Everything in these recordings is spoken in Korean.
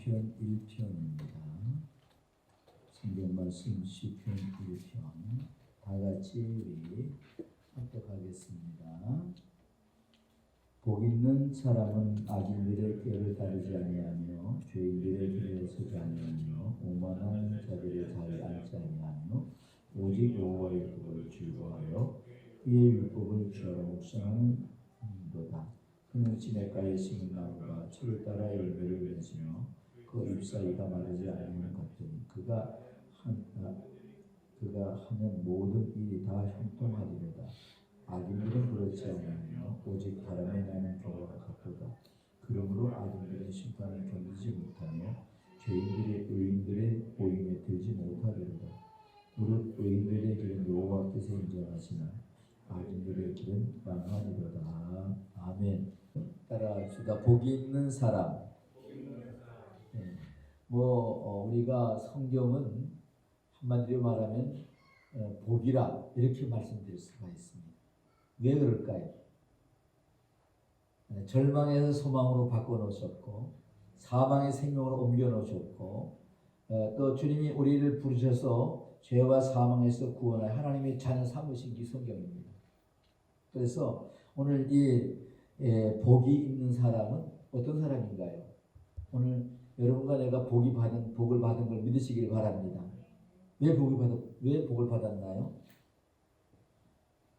시편 1편입니다. 성경 말씀 시편 1편 다 같이 우리 합독하겠습니다. 복 있는 사람은 악인들의 꾀를 따르지 아니하며 죄인들의 길에 서지 아니하며 오만한 자들의 자리에 앉지 아니하며 오직 여호와의 율법을 즐거워하여 그의 율법을 주야로 묵상하는 도다. 그는 시냇가에 심은 나무가 철을 따라 열매를 맺으며 그 잎사귀가 마르지 않는 같으니 그가 하는 모든 일이 다 형통하리로다. 악인들은 그렇지 않으며 오직 바람에 나는 겨와 같도다. 그러므로 악인들의 심판을 견디지 못하며 죄인들의 의인들의 보임에 들지 못하리로다. 무릇 의인들의 길은 여호와께서 인정하시나 악인들의 길은 망하리로다. 아멘. 따라합시다. 복이 있는 사람. 우리가 성경은 한마디로 말하면 복이라 이렇게 말씀드릴 수가 있습니다. 왜 그럴까요? 절망에서 소망으로 바꿔놓으셨고 사망의 생명으로 옮겨놓으셨고 또 주님이 우리를 부르셔서 죄와 사망에서 구원하여 하나님의 자녀 삼으신 게 성경입니다. 그래서 오늘 이 복이 있는 사람은 어떤 사람인가요? 오늘 여러분과 내가 복을 받은 걸 믿으시길 바랍니다. 왜 복을 받았나요?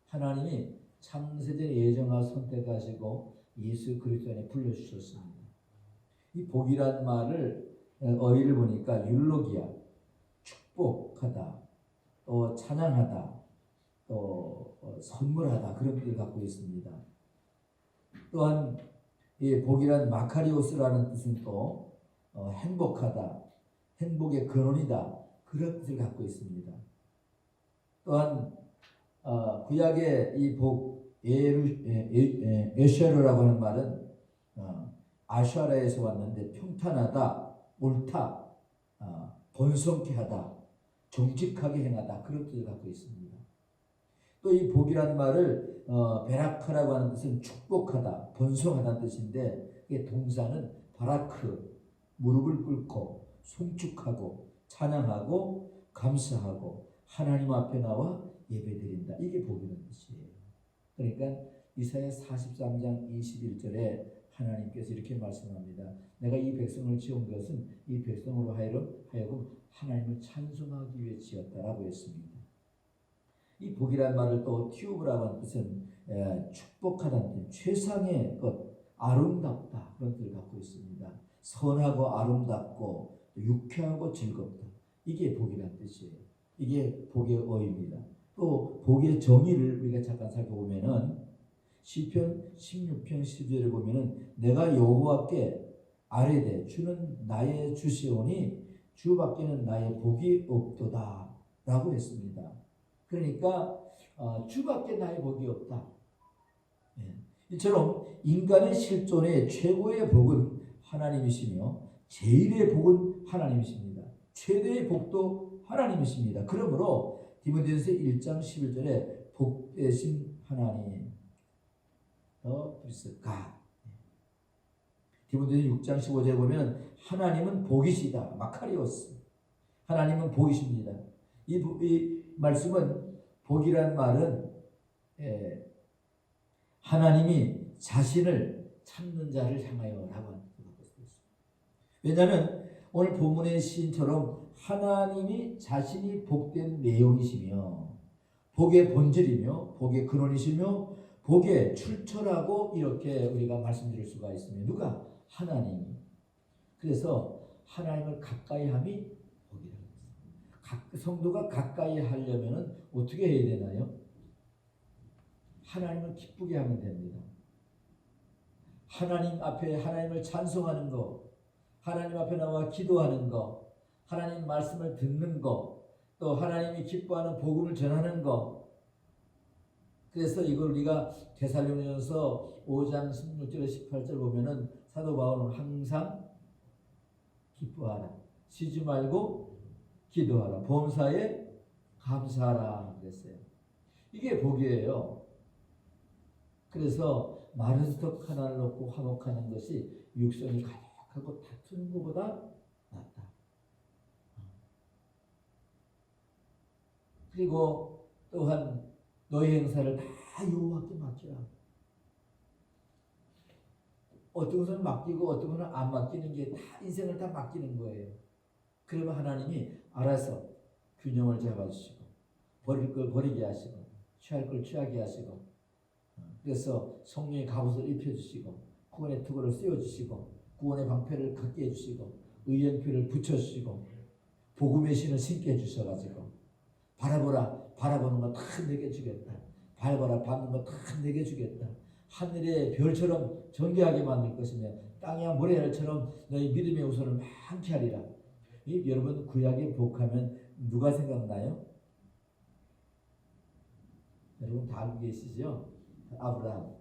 하나님이 창세전에 예정하여 선택하시고 예수 그리스도 안에 불러주셨습니다. 이 복이란 말을 어휘를 보니까 율로기아, 축복하다, 또 찬양하다, 또 선물하다 그런 뜻을 갖고 있습니다. 또한 이 복이란 마카리오스라는 뜻은 또 행복하다, 행복의 근원이다 그런 뜻을 갖고 있습니다. 또한 구약의 이 복 에쉐르라고 하는 말은 아샤라에서 왔는데 평탄하다, 옳다, 번성케 하다, 정직하게 행하다 그런 뜻을 갖고 있습니다. 또 이 복이란 말을 베라크라고 하는 뜻은 축복하다, 번성하다는 뜻인데 이게 동사는 바라크, 무릎을 꿇고 송축하고 찬양하고 감사하고 하나님 앞에 나와 예배드린다. 이게 복이라는 뜻이에요. 그러니까 이사야 43장 21절에 하나님께서 이렇게 말씀합니다. 내가 이 백성을 지은 것은 이 백성으로 하여금 하나님을 찬송하기 위해 지었다라고 했습니다. 이 복이라는 말을 또 티우브라고 하는 뜻은 축복하다는 뜻, 최상의 것, 아름답다 그런 뜻을 갖고 있습니다. 선하고 아름답고 유쾌하고 즐겁다. 이게 복이라는 뜻이에요. 이게 복의 어휘입니다. 또 복의 정의를 우리가 잠깐 살펴보면은 시편 16편 10절을 보면은 내가 여호와께 아뢰되 주는 나의 주시오니 주밖에는 나의 복이 없도다 라고 했습니다. 그러니까 주밖에 나의 복이 없다. 이처럼 인간의 실존의 최고의 복은 하나님이시며 제일의 복은 하나님이십니다. 최대의 복도 하나님이십니다. 그러므로 디모데전서 1장 11절에 복되신 하나님 그리스도가 디모데전서 6장 15절에 보면 하나님은 복이시다. 마카리오스 하나님은 복이십니다. 이 말씀은 복이란 말은 하나님이 자신을 찾는 자를 향하여 라고 하는 것을 갖고 있습니다. 왜냐하면 오늘 본문의 시인처럼 하나님이 자신이 복된 내용이시며 복의 본질이며 복의 근원이시며 복의 출처라고 이렇게 우리가 말씀드릴 수가 있습니다. 누가? 하나님이. 그래서 하나님을 가까이함이 복이라고 했습니다. 성도가 가까이 하려면 어떻게 해야 되나요? 하나님을 기쁘게 하면 됩니다. 하나님 앞에 하나님을 찬송하는 것, 하나님 앞에 나와 기도하는 것, 하나님 말씀을 듣는 것, 또 하나님이 기뻐하는 복음을 전하는 것. 그래서 이걸 우리가 데살로니가서 5장 16절 18절 보면은 사도 바울은 항상 기뻐하라, 쉬지 말고 기도하라, 범사에 감사하라 그랬어요. 이게 복이에요. 그래서 마른 스톡 하나를 놓고 화목하는 것이 육성이 가득한 하고 다투는 것보다 낫다. 그리고 또한 너의 행사를 다 여호와께 맡기라. 어떤 것은 맡기고 어떤 것은 안 맡기는 게 다 인생을 다 맡기는 거예요. 그러면 하나님이 알아서 균형을 잡아주시고 버릴 걸 버리게 하시고 취할 걸 취하게 하시고 그래서 성령의 갑옷을 입혀주시고 구원의 투구를 씌워주시고 구원의 방패를 갖게 해주시고 의연표를 붙여주시고 복음의 신을 신게 해주셔가지고 바라보라 바라보는 거 다 내게 주겠다. 밟아라 밟는 거 다 내게 주겠다. 하늘의 별처럼 정결하게 만들 것이며 땅의 모래알처럼 너희 믿음의 우선을 많게 하리라. 여러분 구약에 복하면 누가 생각나요? 여러분 다 알고 계시죠? 아브라함.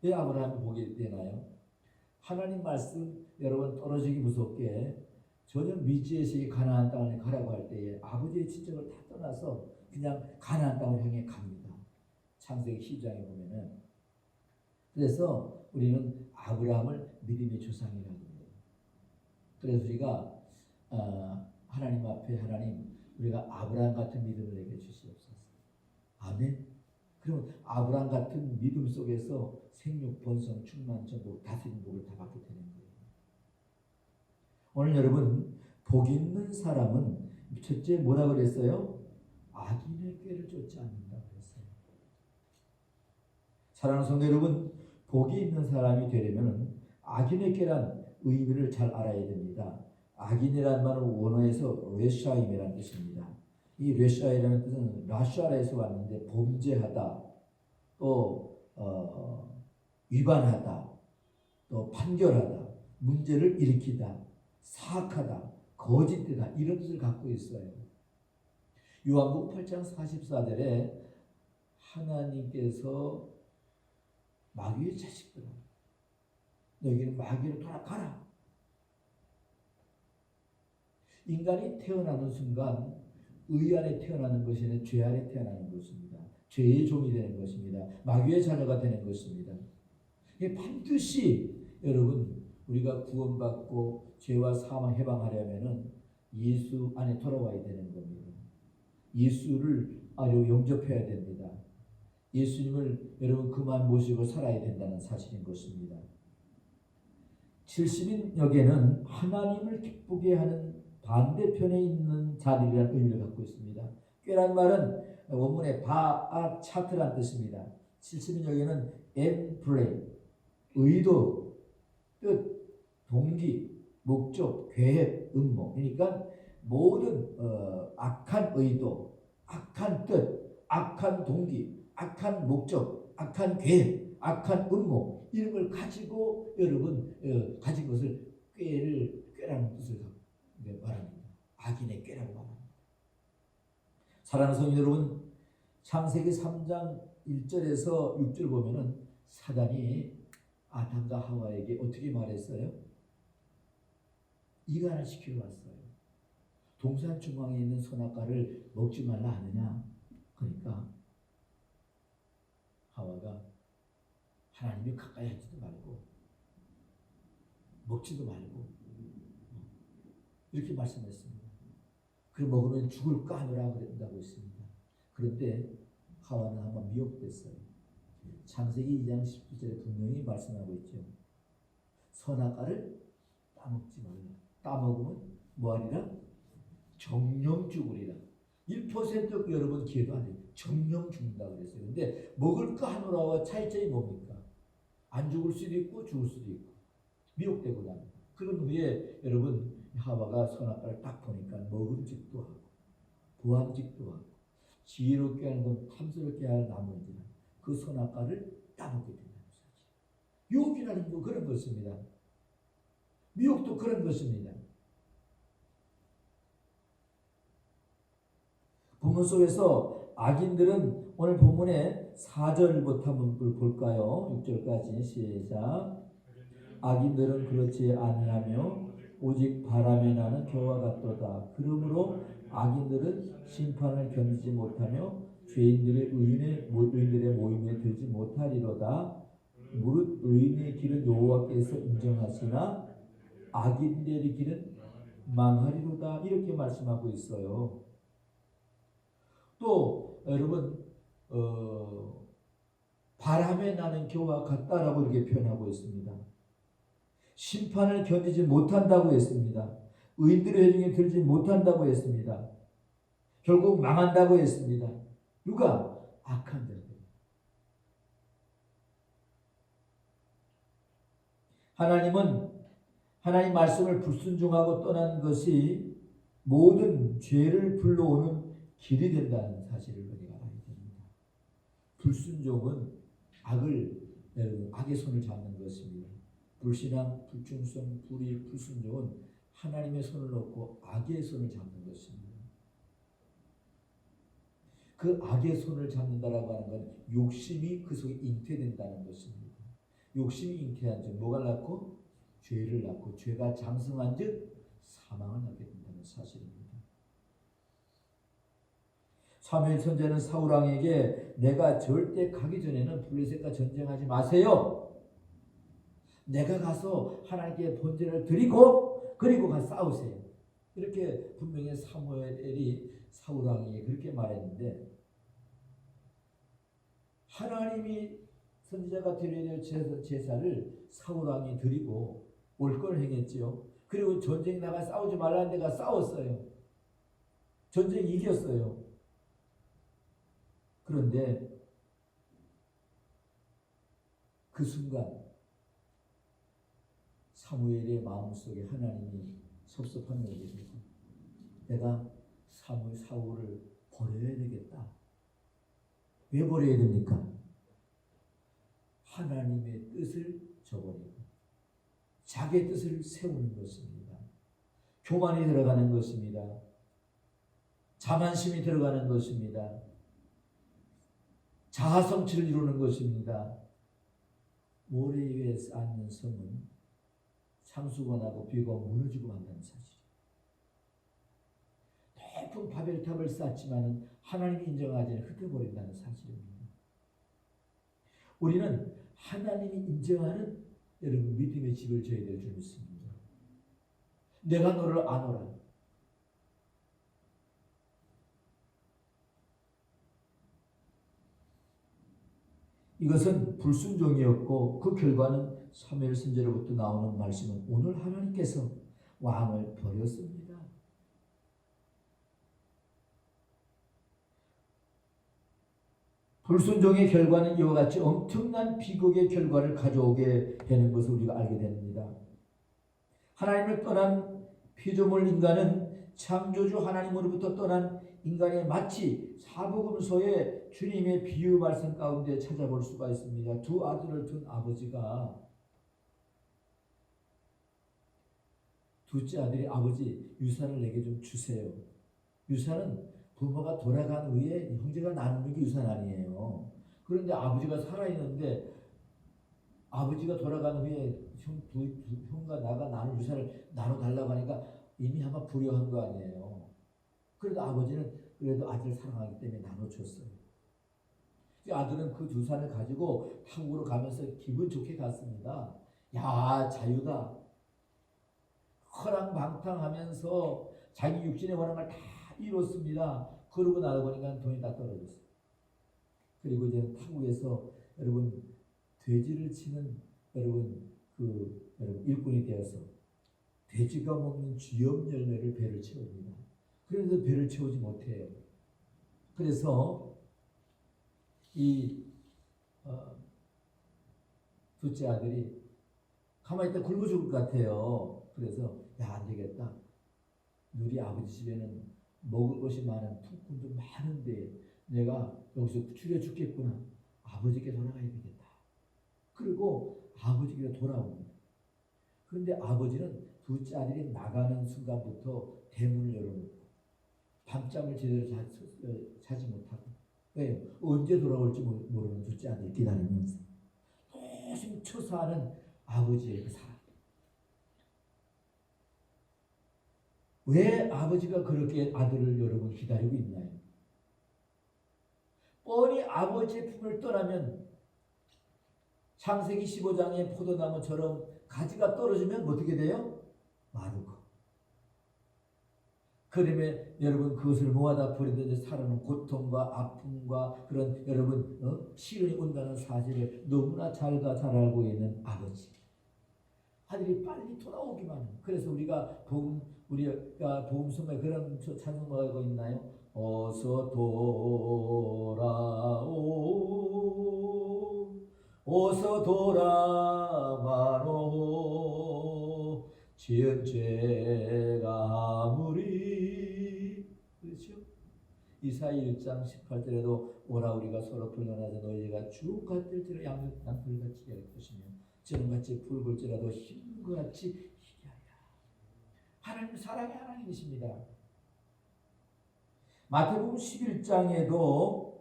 왜 아브라함이 복이 되나요? 하나님 말씀 여러분 떨어지기 무섭게 전혀 미지에서 가나안 땅을 가라고 할 때에 아버지의 친척을 다 떠나서 그냥 가나안 땅을 향해 갑니다. 창세기 12장에 보면은. 그래서 우리는 아브라함을 믿음의 조상이라고 해요. 그래서 우리가 하나님 앞에 하나님 우리가 아브라함 같은 믿음을 내게 주시옵소서. 아멘. 그럼 아브라함 같은 믿음 속에서 생육, 번성, 충만, 전복, 다스리는 복을 다 받게 되는 거예요. 오늘 여러분 복 있는 사람은 첫째 뭐라 그랬어요? 악인의 꾀를 쫓지 않는다 그랬어요. 사랑하는 성도 여러분, 복이 있는 사람이 되려면 악인의 꾀란 의미를 잘 알아야 됩니다. 악인이라는 말은 원어에서 레샤임이라는 뜻입니다. 이 레샤임이라는 뜻은 라샤라에서 왔는데 범죄하다, 또 위반하다, 또 판결하다, 문제를 일으키다, 사악하다, 거짓되다 이런 뜻을 갖고 있어요. 요한복음 8장 44절에 하나님께서 마귀의 자식들아 너희는 마귀로 돌아가라. 인간이 태어나는 순간 의 안에 태어나는 것이 아니라 죄 안에 태어나는 것입니다. 죄의 종이 되는 것입니다. 마귀의 자녀가 되는 것입니다. 반드시 여러분 우리가 구원받고 죄와 사망 해방하려면은 예수 안에 돌아와야 되는 겁니다. 예수를 영접해야 됩니다. 예수님을 여러분 그만 모시고 살아야 된다는 사실인 것입니다. 70인역에는 하나님을 기쁘게 하는 반대편에 있는 자들이라는 의미를 갖고 있습니다. 꾀란 말은 원문의 바아 차트란 뜻입니다. 70인역에는 엠플레이, 의도, 뜻, 동기, 목적, 계획, 음모. 그러니까 모든 악한 의도, 악한 뜻, 악한 동기, 악한 목적, 악한 계획, 악한 음모 이런 걸 가지고 여러분 가진 것을 꾀라는 뜻을 말합니다. 악인의 꾀라고 말합니다. 사랑하는 성도 여러분, 창세기 3장 1절에서 6절 보면은 사단이 아담과 하와에게 어떻게 말했어요? 이간을 시키러 왔어요. 동산 중앙에 있는 선악과를 먹지 말라 하느냐? 그러니까 하와가 하나님이 가까이 하지도 말고 먹지도 말고 이렇게 말씀했습니다. 그 먹으면 죽을까 하느라 그랬다고 했습니다. 그런데 하와는 한번 미혹됐어요. 창세기 2장 19절에 분명히 말씀하고 있죠. 선악과를 따먹지 말라. 따먹으면 뭐하리라? 정령 죽으리라. 1% 여러분 기회도 안 돼요. 정령 죽는다 그랬어요. 근데 먹을까 하노라와 차이점이 뭡니까? 안 죽을 수도 있고 죽을 수도 있고 미혹되고 납니다. 그런 후에 여러분 하와가 선악과를 딱 보니까 먹음직도 하고 보암직도 하고 지혜롭게 하는 건 탐스럽게 하는 나머지는 그 선악과를 따먹게 된다는 사실. 유혹이라는 거 그런 것입니다. 미혹도 그런 것입니다. 본문 속에서 악인들은 오늘 본문의 4절부터 한번 볼까요? 6절까지 시작. 악인들은 그렇지 아니하며 오직 바람에 나는 겨와 같도다. 그러므로 악인들은 심판을 견디지 못하며 의인들의 모임에 들지 못하리로다. 무릇 의인의 길은 여호와께서 인정하시나 악인들의 길은 망하리로다 이렇게 말씀하고 있어요. 또 여러분 바람에 나는 겨와 같다라고 이렇게 표현하고 있습니다. 심판을 견디지 못한다고 했습니다. 의인들의 회중에 들지 못한다고 했습니다. 결국 망한다고 했습니다. 누가? 악한 자들. 하나님은 하나님 말씀을 불순종하고 떠난 것이 모든 죄를 불러오는 길이 된다는 사실을 우리가 알아야 됩니다. 불순종은 악의 손을 잡는 것입니다. 불신앙, 불충성, 불의, 불순종은 하나님의 손을 놓고 악의 손을 잡는 것입니다. 그 악의 손을 잡는다라고 하는 건 욕심이 그 속에 잉태된다는 것입니다. 욕심이 잉태한 즉 뭐가 낳고? 죄를 낳고 죄가 장성한 즉 사망을 낳게 된다는 사실입니다. 사무엘 선지자는 사울 왕에게 내가 절대 가기 전에는 블레셋과 전쟁하지 마세요. 내가 가서 하나님께 번제를 드리고 그리고 가서 싸우세요. 이렇게 분명히 사무엘이 사울 왕에게 그렇게 말했는데 하나님이 선지자가 드려야 될 제사를 사울 왕이 드리고 올 걸 행했지요. 그리고 전쟁 나가 싸우지 말라는 데가 싸웠어요. 전쟁 이겼어요. 그런데 그 순간 사무엘의 마음속에 하나님이 섭섭한 일이 있습니다. 내가 사울을 버려야 되겠다. 왜 버려야 됩니까? 하나님의 뜻을 저버리고 자기의 뜻을 세우는 것입니다. 교만이 들어가는 것입니다. 자만심이 들어가는 것입니다. 자아성취를 이루는 것입니다. 모래 위에 쌓는 성은 상수건하고 비가 무너지고 만다는 사실이에요. 높은 바벨탑을 쌓지만 하나님이 인정하지 않아 흩어버린다는 사실입니다. 우리는 하나님이 인정하는 여러분 믿음의 집을 져야 될 줄 믿습니다. 내가 너를 아노라. 이것은 불순종이었고 그 결과는 사무엘 선지자로부터 나오는 말씀은 오늘 하나님께서 왕을 버렸습니다. 불순종의 결과는 이와 같이 엄청난 비극의 결과를 가져오게 되는 것을 우리가 알게 됩니다. 하나님을 떠난 피조물 인간은 창조주 하나님으로부터 떠난 인간의 마치 사복음서의 주님의 비유 말씀 가운데 찾아볼 수가 있습니다. 두 아들을 둔 아버지가 둘째 아들이 아버지 유산을 내게 좀 주세요. 유산은 부모가 돌아간 후에 형제가 나누는 게 유산 아니에요. 그런데 아버지가 살아있는데 아버지가 돌아간 후에 형과 나가 나눌 유산을 나눠달라고 하니까 이미 아마 불효한 거 아니에요. 그래도 아버지는 그래도 아들을 사랑하기 때문에 나눠줬어요. 아들은 그 유산을 가지고 한국으로 가면서 기분 좋게 갔습니다. 야, 자유다. 허랑방탕하면서 자기 육신의 원함을 다 이뤘습니다. 그러고 나서 보니까 돈이 다 떨어졌어요. 그리고 이제 한국에서 여러분 돼지를 치는 여러분 일꾼이 되어서 돼지가 먹는 쥐염 열매를 배를 채웁니다. 그런데도 배를 채우지 못해요. 그래서 이 둘째 아들이 가만히 있다 굶어 죽을 것 같아요. 그래서 야, 안 되겠다. 우리 아버지 집에는 먹을 것이 많은 품꾼도 많은데 내가 여기서 추려 죽겠구나. 아버지께 돌아가야 되겠다. 그리고 아버지께 돌아옵니다. 그런데 아버지는 둘째 아들이 나가는 순간부터 대문을 열어놓고 밤잠을 제대로 자지 못하고 왜요? 언제 돌아올지 모르는 둘째 아들이 기다리면서 노심초사하는 아버지의 그 사랑. 왜 아버지가 그렇게 아들을 여러분 기다리고 있나요? 뻔히 아버지의 품을 떠나면 창세기 15장의 포도나무처럼 가지가 떨어지면 어떻게 돼요? 그러면 여러분 그것을 모아다 버리듯이 살아는 고통과 아픔과 그런 여러분 시련이 온다는 사실을 너무나 잘 알고 있는 아버지. 아들이 빨리 돌아오기만 해요. 그래서 우리가 복음성가에 그런 찬송가가 있나요? 어서 돌아오, 어서 돌아마노, 지은 죄가 아무리. 그렇죠? 이사야 1장 18절에도 오라 우리가 서로 불러나서 너희가 주같을지라 양털같이 될 것이며 저는같이 붉을지라도 흰것같이 희리하리라. 하나님 사랑의 하나님이십니다. 마태복음 11장에도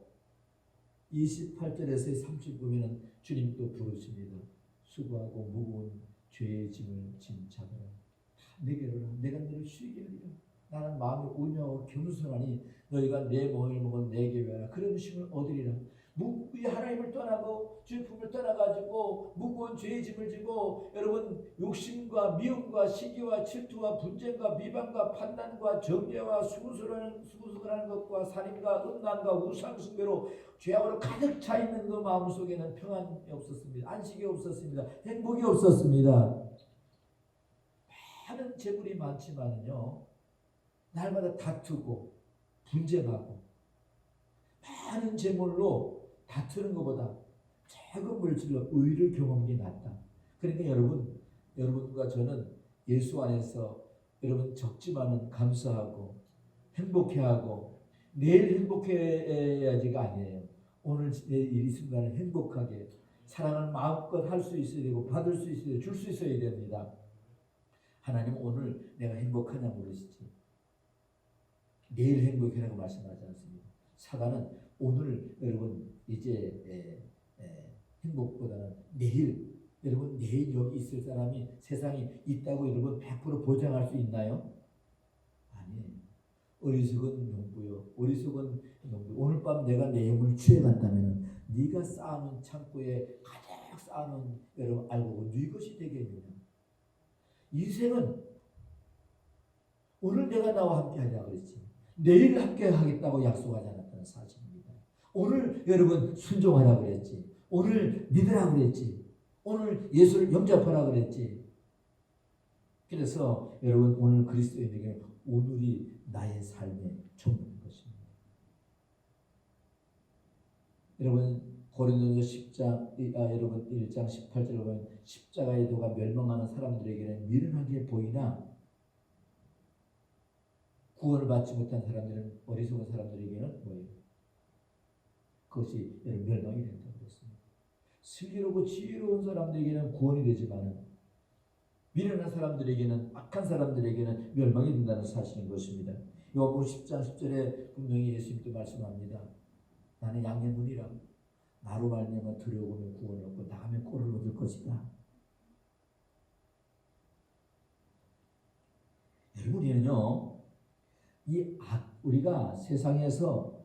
28절에서 30 보면 주님 또 부르십니다. 수고하고 무거운 죄의 짐을 짐작하라. 내게로 오라. 내가 너를 쉬게 하리라. 나는 마음이 온유하고 겸손하니 너희가 내 멍을 먹은 내게 외라. 그런 힘을 얻으리라. 이 하나님을 떠나고 주의 품을 떠나가지고 무거운 죄의 짐을 지고 여러분 욕심과 미움과 시기와 질투와 분쟁과 비방과 판단과 정죄와 수구수하는 것과 살인과 음란과 우상숭배로 죄악으로 가득 차 있는 그 마음속에는 평안이 없었습니다. 안식이 없었습니다. 행복이 없었습니다. 많은 재물이 많지만은요, 날마다 다투고 분쟁하고 많은 재물로 다투는 것보다 작은 물질로 의를 경험한 게 낫다. 그러니까 여러분과 저는 예수 안에서 여러분 적지만은 감사하고 행복해하고 내일 행복해야지가 아니에요. 오늘 이 순간을 행복하게 사랑을 마음껏 할 수 있어야 되고 받을 수 있어야 되고 줄 수 있어야 됩니다. 하나님 오늘 내가 행복하냐 물으시지 내일 행복해라고 말씀하지 않습니다. 사단은 오늘 여러분 이제 행복보다는 내일 여러분 내일 여기 있을 사람이 세상에 있다고 여러분 100% 보장할 수 있나요? 아니에요. 어리석은 농부요. 어리석은 농부. 오늘 밤 내가 내 영을 취해간다면 네가 쌓아놓은 창고에 가득 쌓아놓은 여러분 알고 네 것이 되겠느냐. 인생은 오늘 내가 나와 함께 하자 그랬지 내일 함께 하겠다고 약속하지 않았다는 사실입니다. 오늘 여러분 순종하라 그랬지. 오늘 믿으라 그랬지. 오늘 예수를 영접하라 그랬지. 그래서 여러분 오늘 그리스도인에게 오늘이 나의 삶의 전부인 것입니다. 여러분 고린도전서 10장 여러분 1장 18절에 보면 십자가의 도가 멸망하는 사람들에게는 미련하게 보이나 구원을 받지 못한 사람들은 어리석은 사람들에게는 뭐예요? 그것이 멸망이 된다고 그랬습니다. 슬기롭고 지혜로운 사람들에게는 구원이 되지만 미련한 사람들에게는 악한 사람들에게는 멸망이 된다는 사실인 것입니다. 요한복음 10장 10절에 분명히 예수님도 말씀합니다. 나는 양의 문이라 나로 말미암아 들어오면 구원을 얻고 나가면 꼴을 얻을 것이다. 여러분이는요 우리가 세상에서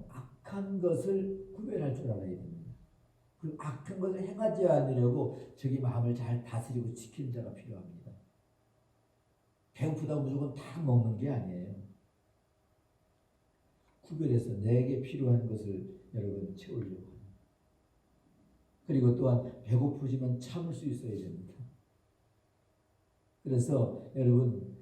악한 것을 구별할 줄 알아야 됩니다. 그 악한 것을 행하지 않으려고 저기 마음을 잘 다스리고 지키는 자가 필요합니다. 배고프다고 무조건 다 먹는 게 아니에요. 구별해서 내게 필요한 것을 여러분 채우려고 합니다. 그리고 또한 배고프지만 참을 수 있어야 됩니다. 그래서 여러분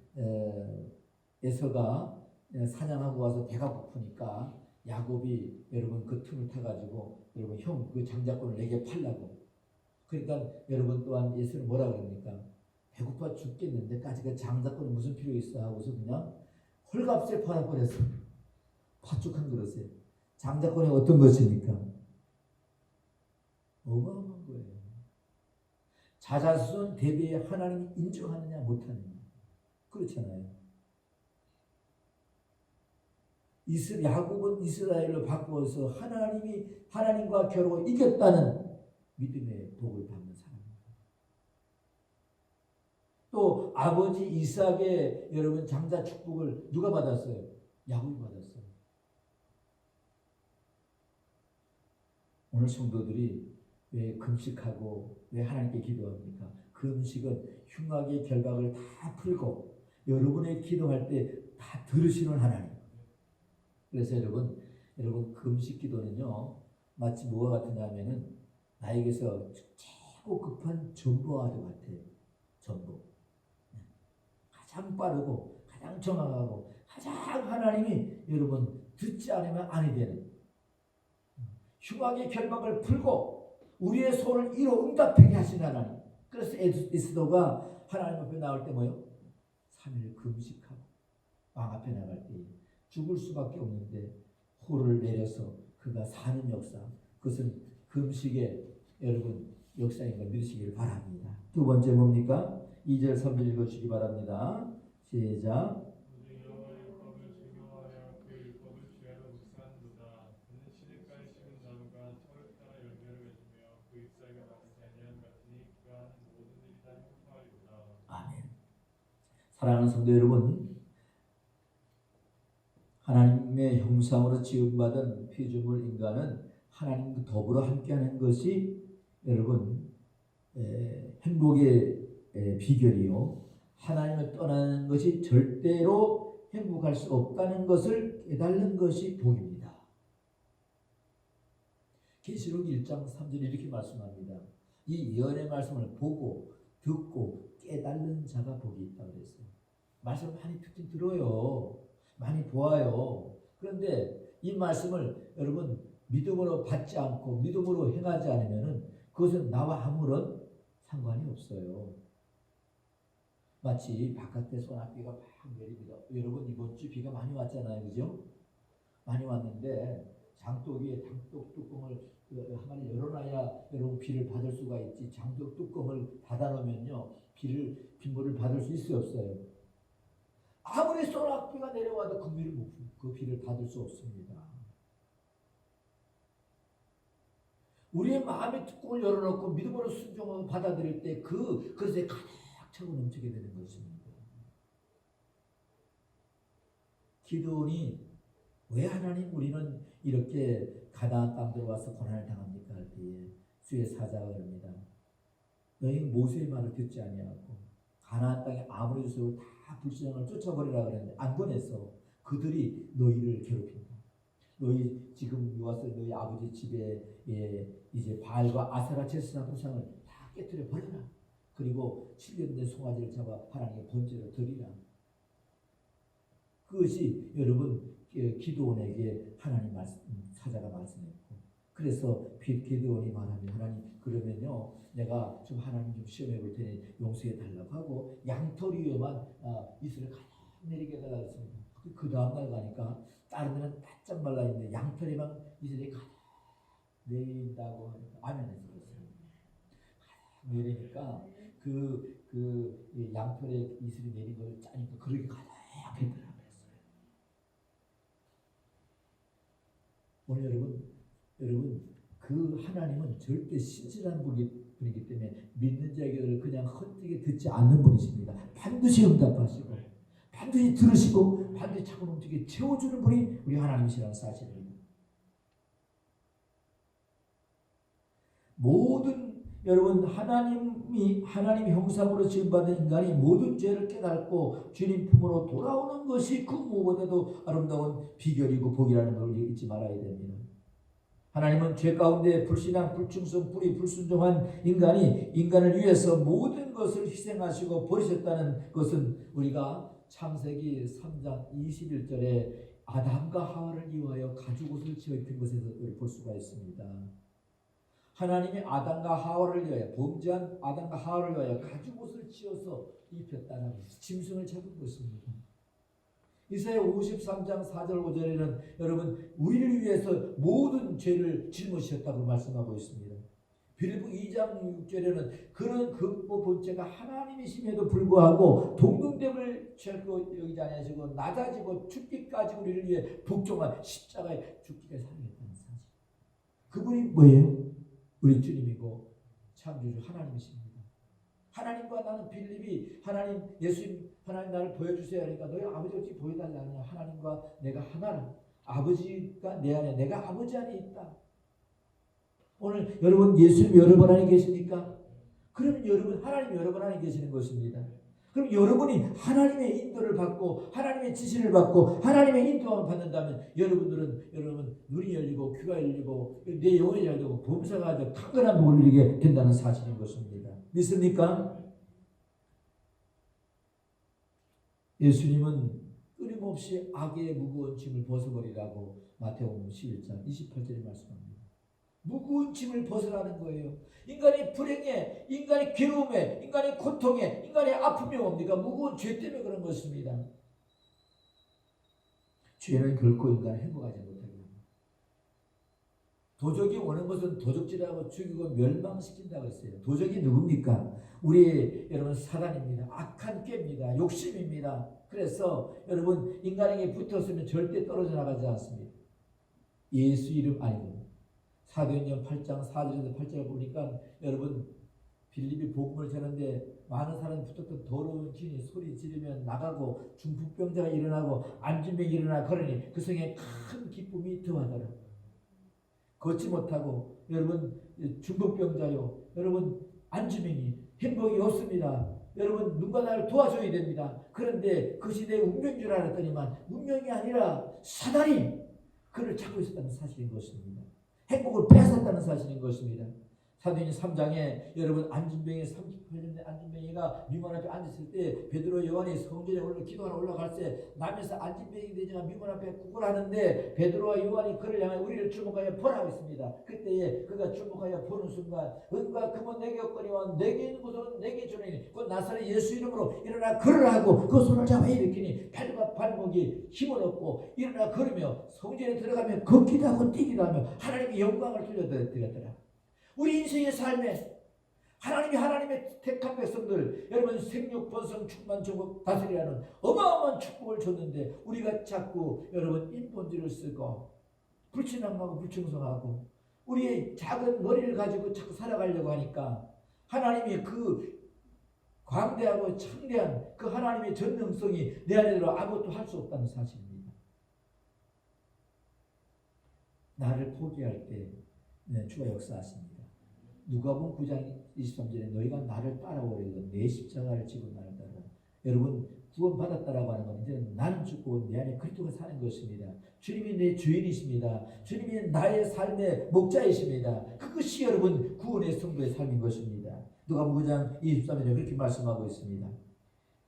에서가 사냥하고 와서 배가 고프니까 야곱이 여러분 그 틈을 타가지고 여러분 형 그 장자권을 내게 팔라고. 그러니까 여러분 또한 예수는 뭐라 그럽니까? 배고파 죽겠는데까지 그 장자권이 무슨 필요 있어 하고서 그냥 헐값에 팔아버렸어. 파죽한 그릇에. 장자권이 어떤 것입니까? 어마어마한 거예요. 자자손 대비에 하나님이 인정하느냐 못하느냐. 그렇잖아요. 야곱은 이스라엘로 바꾸어서 하나님과 겨루고 이겼다는 믿음의 복을 받는 사람입니다. 또 아버지 이삭의 여러분 장자 축복을 누가 받았어요? 야곱이 받았어요. 오늘 성도들이 왜 금식하고 왜 하나님께 기도합니까? 그 음식은 흉악의 결박을 다 풀고 여러분의 기도할 때 다 들으시는 하나님. 그래서 여러분 금식 기도는요 마치 뭐와 같으냐면은 나에게서 최고 급한 정보와도 같아요. 정보. 가장 빠르고 가장 정확하고 가장 하나님이 여러분 듣지 않으면 아니 되는 흉악의 결박을 풀고 우리의 소원을 이루 응답하게 하시는 하나님. 그래서 에스더가 하나님 앞에 나올 때 뭐요? 3일 금식하고 왕 앞에 나갈 때 죽을 수밖에 없는데 호를 내려서 그가 사는 역사, 그것은 금식의 여러분 역사인 걸 믿으시길 바랍니다. 두 번째 뭡니까? 2절 3절 읽어주시기 바랍니다. 시작. 아멘. 사랑하는 성도 여러분, 하나님의 형상으로 지음받은 피조물 인간은 하나님과 더불어 함께하는 것이 여러분 행복의 비결이요. 하나님을 떠나는 것이 절대로 행복할 수 없다는 것을 깨달는 것이 복입니다. 계시록 1장 3절에 이렇게 말씀합니다. 이 예언의 말씀을 보고 듣고 깨달는 자가 복이 있다고 그랬어요. 말씀을 많이 듣긴 들어요. 많이 보아요. 그런데 이 말씀을 여러분 믿음으로 받지 않고 믿음으로 행하지 않으면 그것은 나와 아무런 상관이 없어요. 마치 바깥에 소낙비가 막 내립니다. 여러분 이번 주 비가 많이 왔잖아요. 그죠? 많이 왔는데 장독 위에 장독 뚜껑을 하나를 열어놔야 여러분 비를 받을 수가 있지. 장독 뚜껑을 닫아놓으면요 빗물을 받을 수 있어요 없어요? 아무리 소낙비가 내려와도 그 비를 받을 수 없습니다. 우리의 마음의 뚜껑을 열어놓고 믿음으로 순종하고 받아들일 때 그 그릇에 가득 차고 넘치게 되는 것입니다. 기도원이 왜 하나님 우리는 이렇게 가나안 땅 들어와서 고난을 당합니까 할 때에 주의 사자가 그럽니다. 너희 모세의 말을 듣지 아니하고 가나안 땅에 아무리 주소로 다 불신앙을 쫓아버리라 그랬는데 안 보냈어. 그들이 너희를 괴롭힌다. 너희 지금 와서 너희 아버지 집에 이제 바알과 아세라 제사장 우상을 다 깨뜨려 버려라. 그리고 7년 된 송아지를 잡아 하나님의 번제로 드리라. 그것이 여러분 기드온에게 하나님 사자가 말씀했고, 그래서 기드온이 말하면 하나님 그러면요 내가 좀 하나님 좀 시험해 볼 테니 용서해 달라고 하고 양털 위에만 이슬을 가득 내리게 해달라고 했습니다. 그 다음날 가니까 다른 데는 바짝 말라있는데 양털에만 이슬이 가득 내린다고 하니까 아멘에서 그렇습니다. 가득 내리니까 그 양털에 이슬이 내린 걸 짜니까 그렇게 가득했더라고요. 오늘 여러분 그 하나님은 절대 신실한 분이기 때문에 믿는 자에게 그냥 헛되게 듣지 않는 분이십니다. 반드시 응답하시고 반드시 들으시고 반드시 차고 넘치게 채워주는 분이 우리 하나님이시라는 사실입니다. 모든 여러분 하나님 형상으로 지음받은 인간이 모든 죄를 깨닫고 주님 품으로 돌아오는 것이 그 무엇보다도 아름다운 비결이고 복이라는 걸 잊지 말아야 됩니다. 하나님은 죄 가운데 불신앙, 불충성, 불순종한 인간을 위해서 모든 것을 희생하시고 버리셨다는 것은 우리가 창세기 3장 21절에 아담과 하와를 이용하여 가죽옷을 지어 입힌 것에서 볼 수가 있습니다. 하나님이 아담과 하와를 위하여 범죄한 아담과 하와를 위하여 가죽옷을 지어서 입혔다는 짐승을 잡은 것입니다. 이사야 53장 4절 5절에는 여러분 우리를 위해서 모든 죄를 짊어지셨다고 말씀하고 있습니다. 빌립보 2장 6절에는 그는 극보 본체가 하나님이심에도 불구하고 동등됨을 취하고 여기지 아니하시고 낮아지고 죽기까지 우리를 위해 복종한 십자가에 죽기까지 사랑했다는 사실. 그분이 뭐예요? 우리 주님이고 창조주 하나님이십니다. 하나님과 나는 빌립이 하나님 예수님 하나님 나를 보여주세요 하니까 너희 아버지 어찌 보여달라 하느냐. 하나님과 내가 하나라. 아버지가 내 안에 내가 아버지 안에 있다. 오늘 여러분 예수님 여러분 안에 계십니까? 그러면 여러분 하나님 여러분 안에 계시는 것입니다. 그럼 여러분이 하나님의 인도를 받고 하나님의 지시를 받고 하나님의 인도함을 받는다면 여러분 눈이 열리고 귀가 열리고 내 영혼이 열리고 범사가 아주 강건한 복을 누리게 된다는 사실인 것입니다. 믿습니까? 예수님은 끊임없이 악의 무거운 짐을 벗어버리라고 마태복음 11장 28절에 말씀합니다. 무거운 짐을 벗으라는 거예요. 인간이 불행에, 인간이 괴로움에, 인간이 고통에, 인간이 아픔이 옵니까? 무거운 죄 때문에 그런 것입니다. 죄는 결코 인간을 행복하지 못하게 합니다. 도적이 오는 것은 도적질하고 죽이고 멸망시킨다고 했어요. 도적이 누굽니까? 우리 여러분 사단입니다. 악한 꾀입니다. 욕심입니다. 그래서 여러분 인간에게 붙었으면 절대 떨어져 나가지 않습니다. 예수 이름 아니고 사도행전 8장 4절에서 8절을 보니까 여러분 빌립이 복음을 전하는데 많은 사람이 붙었던 더러운 진이 소리 지르면 나가고 중풍병자가 일어나고 안진병이 일어나 그러니 그 성에 큰 기쁨이 더하더라. 걷지 못하고 여러분 중풍병자요 여러분 안진병이 행복이 없습니다. 여러분 누가 나를 도와줘야 됩니다. 그런데 그 시대의 운명인 줄 알았더니만 운명이 아니라 사단이 그를 찾고 있었다는 사실인 것입니다. 행복을 빼앗았다는 사실인 것입니다. 사도행전 3장에 여러분 안진병이 38년대 안진병이가 미문 앞에 앉았을 때 베드로 요한이 성전에 기도하러 올라갈 때 남에서 안진병이 되지만 미문 앞에 구걸하는데 베드로와 요한이 그를 향해 우리를 주목하여 보라고 했습니다. 그때에 그가 주목하여 보는 순간 은과 금은 내게 없거니와 내게 있는 것은 내게 주리니 그 나사렛 예수 이름으로 일어나 걸으라 하고 그 손을 잡아 일으키니 팔과 발목이 힘을 얻고 일어나 걸으며 성전에 들어가며 걷기도 하고 뛰기도 하며 하나님의 영광을 돌려드렸더라. 우리 인생의 삶에 하나님의 택한 백성들 여러분 생육 번성 충만 전국 다스리라는 어마어마한 축복을 줬는데 우리가 자꾸 여러분 인본주의를 쓰고 불신앙하고 불충성하고 우리의 작은 머리를 가지고 자꾸 살아가려고 하니까 하나님의 그 광대하고 창대한 그 하나님의 전능성이 내 안으로 아무것도 할 수 없다는 사실입니다. 나를 포기할 때 주가 역사하십니다. 누가복음 9장 23절에 너희가 나를 따라오려고 내 십자가를 지고 나를 따라. 여러분 구원받았다라고 하는 건 이제는 나는 죽고 내 안에 그리스도가 사는 것입니다. 주님이 내 주인이십니다. 주님이 나의 삶의 목자이십니다. 그것이 여러분 구원의 성도의 삶인 것입니다. 누가복음 9장 23절에 그렇게 말씀하고 있습니다.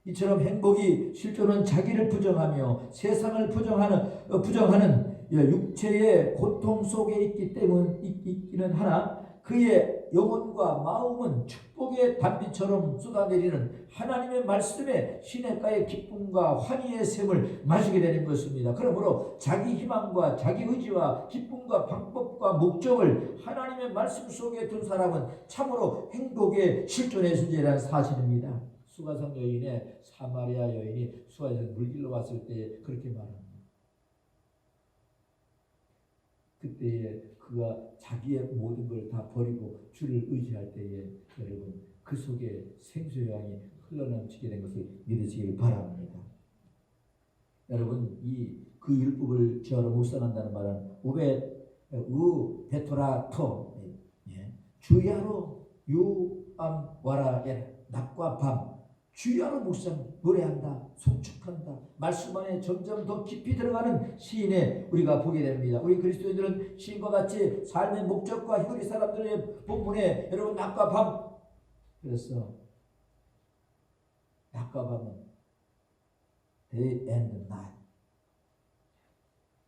이처럼 행복이 실존은 자기를 부정하며 세상을 부정하는 육체의 고통 속에 있기는 하나 그의 영혼과 마음은 축복의 단비처럼 쏟아내리는 하나님의 말씀에 시냇가의 기쁨과 환희의 샘을 마시게 되는 것입니다. 그러므로 자기 희망과 자기 의지와 기쁨과 방법과 목적을 하나님의 말씀 속에 둔 사람은 참으로 행복의 실존의 존재라는 사실입니다. 수가성 여인의 사마리아 여인이 수가에서 물길로 왔을 때 그렇게 말합니다. 그때에 그가 자기의 모든 걸 다 버리고 주를 의지할 때에 여러분 그 속에 생수의 양이 흘러넘치게 된 것을 믿으시길 바랍니다. 여러분 그 율법을 저하러 묵상한다는 말은 우베 베토라토 주야로 유암 와라에 낮과 밤 주야로 묵상 노래한다 송축한다 말씀 안에 점점 더 깊이 들어가는 시인에 우리가 보게 됩니다. 우리 그리스도인들은 시인과 같이 삶의 목적과 히브리 사람들의 본문에 여러분 낮과 밤 그래서 낮과 밤은 day and night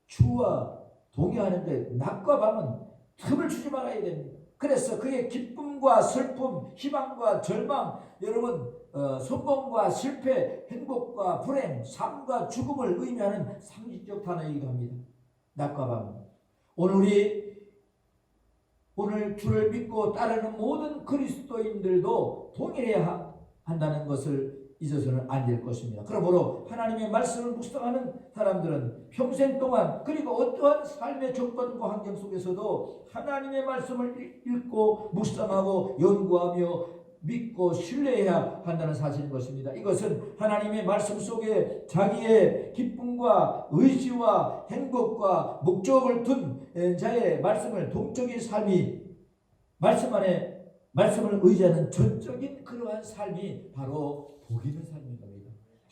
주와 동의하는데 낮과 밤은 틈을 주지 말아야 됩니다. 그래서 그의 기쁨과 슬픔, 희망과 절망, 여러분 성공과 실패, 행복과 불행, 삶과 죽음을 의미하는 상징적 단어이기도 합니다. 낮과 밤. 오늘 주를 믿고 따르는 모든 그리스도인들도 동일해야 한다는 것을 잊어서는 안 될 것입니다. 그러므로 하나님의 말씀을 묵상하는 사람들은 평생 동안 그리고 어떠한 삶의 조건과 환경 속에서도 하나님의 말씀을 읽고 묵상하고 연구하며 믿고 신뢰해야 한다는 사실인 것입니다. 이것은 하나님의 말씀 속에 자기의 기쁨과 의지와 행복과 목적을 둔 자의 말씀을 동적인 삶이 말씀 안에 말씀을 의지하는 전적인 그러한 삶이 바로 복 있는 삶입니다.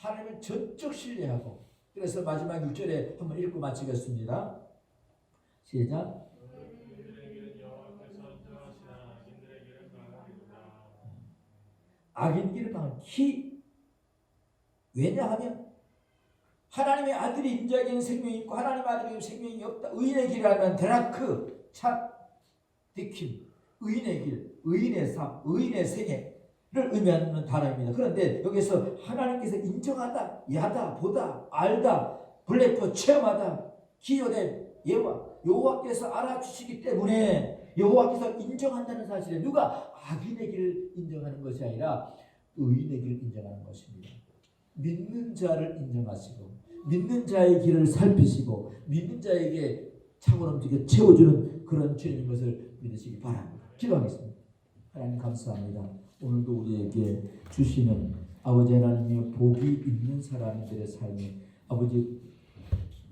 하나님을 전적 신뢰하고. 그래서 마지막 6절에 한번 읽고 마치겠습니다. 시작. 악인들의 방은 키. 왜냐하면 하나님의 아들이 인자에게는 생명이 있고 하나님의 아들에게는 생명이 없다. 의인의 길이라면 데라크 차 디킴, 의인의 길, 의인의 삶, 의인의 생애를 의미하는 단어입니다. 그런데 여기서 하나님께서 인정하다, 야다, 보다, 알다, 블레퍼 체험하다, 기여된 여호와께서 알아주시기 때문에 여호와께서 인정한다는 사실에 누가 악인의 길을 인정하는 것이 아니라 의인의 길을 인정하는 것입니다. 믿는 자를 인정하시고 믿는 자의 길을 살피시고 믿는 자에게 차고 넘치게 채워주는 그런 주님인 것을 믿으시기 바랍니다. 기도하겠습니다. 하나님 감사합니다. 오늘도 우리에게 주시는 아버지 하나님의 복이 있는 사람들의 삶이 아버지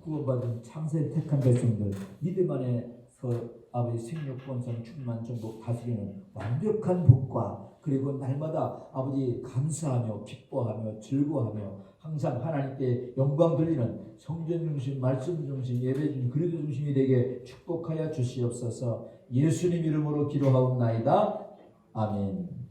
구원받은 창세 택한 백성들 믿음 안에서 아버지 생육 번성 충만 정복 다스리는 완벽한 복과 그리고 날마다 아버지 감사하며 기뻐하며 즐거워하며 항상 하나님께 영광 돌리는 성전 중심, 말씀 중심, 예배 중심, 그리스도 중심이 되게 축복하여 주시옵소서. 예수님 이름으로 기도하옵나이다. 아멘.